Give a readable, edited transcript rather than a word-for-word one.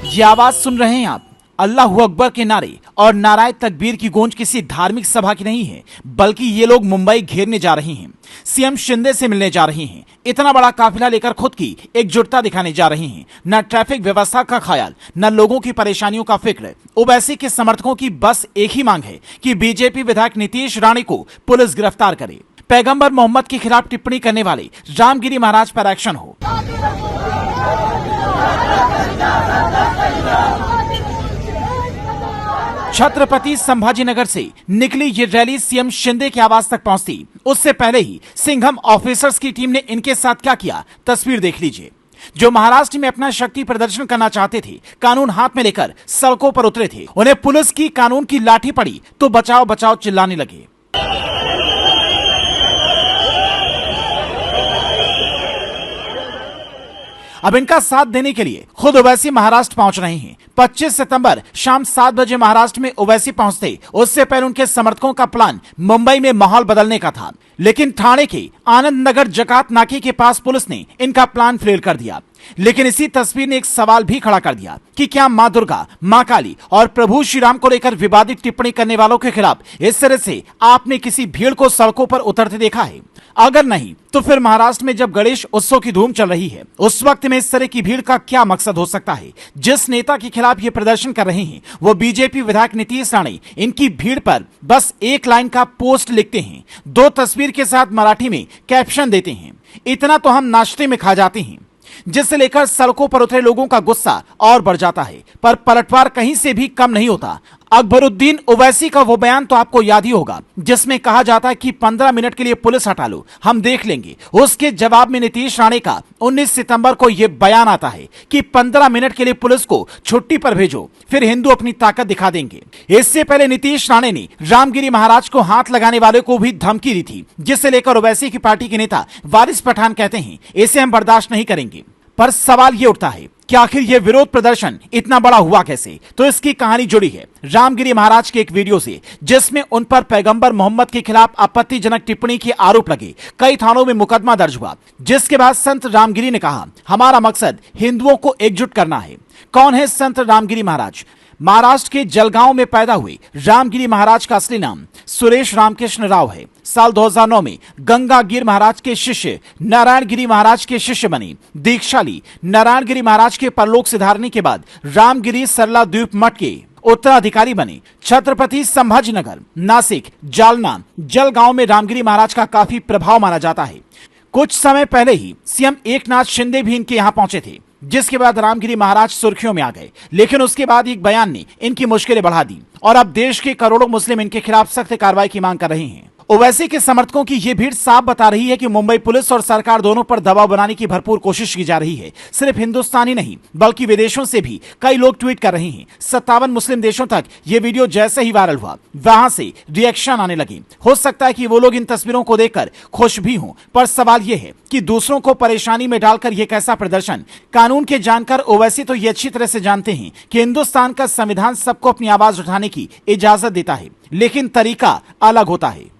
ये आवाज सुन रहे हैं आप, अल्लाह अकबर के नारे और नाराए तकबीर की गूंज किसी धार्मिक सभा की नहीं है, बल्कि ये लोग मुंबई घेरने जा रहे हैं, सीएम शिंदे से मिलने जा रहे हैं, इतना बड़ा काफिला लेकर खुद की एकजुटता दिखाने जा रहे हैं। न ट्रैफिक व्यवस्था का ख्याल, न लोगों की परेशानियों का फिक्र। ओवैसी के समर्थकों की बस एक ही मांग है कि बीजेपी विधायक नीतीश राणे को पुलिस गिरफ्तार करे। पैगंबर मोहम्मद के खिलाफ टिप्पणी करने वाले रामगिरी महाराज पर एक्शन हो। छत्रपति संभाजीनगर से निकली ये रैली सीएम शिंदे के आवास तक पहुंचती, उससे पहले ही सिंघम ऑफिसर्स की टीम ने इनके साथ क्या किया, तस्वीर देख लीजिए। जो महाराष्ट्र में अपना शक्ति प्रदर्शन करना चाहते थे, कानून हाथ में लेकर सड़कों पर उतरे थे, उन्हें पुलिस की कानून की लाठी पड़ी तो बचाओ बचाओ चिल्लाने लगे। अब इनका साथ देने के लिए खुद ओवैसी महाराष्ट्र पहुंच रहे हैं। 25 सितंबर शाम 7 बजे महाराष्ट्र में ओवैसी पहुंचते, उससे पहले उनके समर्थकों का प्लान मुंबई में माहौल बदलने का था, लेकिन ठाणे के आनंद नगर जकात नाके के पास पुलिस ने इनका प्लान फेल कर दिया। लेकिन इसी तस्वीर ने एक सवाल भी खड़ा कर दिया कि क्या मां दुर्गा, मां काली और प्रभु श्री राम को लेकर विवादित टिप्पणी करने वालों के खिलाफ इस तरह से आपने किसी भीड़ को सड़कों पर उतरते देखा है? अगर नहीं, तो फिर महाराष्ट्र में जब गणेश उत्सव की धूम चल रही है, उस वक्त में इस तरह की भीड़ का क्या मकसद हो सकता है? जिस नेता के खिलाफ ये प्रदर्शन कर रहे हैं, वो बीजेपी विधायक नीतीश राणे इनकी भीड़ पर बस एक लाइन का पोस्ट लिखते हैं, 2 तस्वीर के साथ मराठी में कैप्शन देते हैं, इतना तो हम नाश्ते में खा जाते हैं, जिससे लेकर सड़कों पर उतरे लोगों का गुस्सा और बढ़ जाता है। पर पलटवार कहीं से भी कम नहीं होता। अकबरुद्दीन ओवैसी का वो बयान तो आपको याद ही होगा, जिसमें कहा जाता है कि 15 मिनट के लिए पुलिस हटा लो, हम देख लेंगे। उसके जवाब में नीतीश राणे का 19 सितंबर को यह बयान आता है कि 15 मिनट के लिए पुलिस को छुट्टी पर भेजो, फिर हिंदू अपनी ताकत दिखा देंगे। इससे पहले नीतीश राणे ने रामगिरी महाराज को हाथ लगाने वाले को भी धमकी दी थी, जिससे लेकर ओवैसी की पार्टी के नेता वारिस पठान कहते हैं, इसे हम बर्दाश्त नहीं करेंगे। पर सवाल ये उठता है कि आखिर ये विरोध प्रदर्शन इतना बड़ा हुआ कैसे? तो इसकी कहानी जुड़ी है रामगिरी महाराज के एक वीडियो से, जिसमें उन पर पैगंबर मोहम्मद के खिलाफ आपत्तिजनक टिप्पणी के आरोप लगे। कई थानों में मुकदमा दर्ज हुआ, जिसके बाद संत रामगिरी ने कहा, हमारा मकसद हिंदुओं को एकजुट करना है। कौन है संत रामगिरी महाराज? महाराष्ट्र के जलगांव में पैदा हुए रामगिरी महाराज का असली नाम सुरेश रामकृष्ण राव है। साल 2009 में गंगा गिर महाराज के शिष्य नारायणगिरी महाराज के शिष्य बने। दीक्षा ली नारायणगिरी महाराज के परलोक सिधारने के बाद रामगिरी सरला द्वीप मठ के उत्तराधिकारी बने। छत्रपति संभाजीनगर, नासिक, जालना, जलगांव में रामगिरी महाराज का काफी प्रभाव माना जाता है। कुछ समय पहले ही सीएम एकनाथ शिंदे भी इनके यहां पहुंचे थे, जिसके बाद रामगिरी महाराज सुर्खियों में आ गए। लेकिन उसके बाद एक बयान ने इनकी मुश्किलें बढ़ा दी और अब देश के करोड़ों मुस्लिम इनके खिलाफ सख्त कार्रवाई की मांग कर रहे हैं। ओवैसी के समर्थकों की यह भीड़ साफ बता रही है कि मुंबई पुलिस और सरकार दोनों पर दबाव बनाने की भरपूर कोशिश की जा रही है। सिर्फ हिंदुस्तान ही नहीं, बल्कि विदेशों से भी कई लोग ट्वीट कर रहे हैं। 57 मुस्लिम देशों तक ये वीडियो जैसे ही वायरल हुआ, वहां से रिएक्शन आने लगे। हो सकता है कि वो लोग इन तस्वीरों को देखकर खुश भी हों, पर सवाल यह है कि दूसरों को परेशानी में डालकर यह कैसा प्रदर्शन? कानून के जानकार ओवैसी तो ये अच्छी तरह से जानते हैं कि हिंदुस्तान का संविधान सबको अपनी आवाज उठाने की इजाजत देता है, लेकिन तरीका अलग होता है।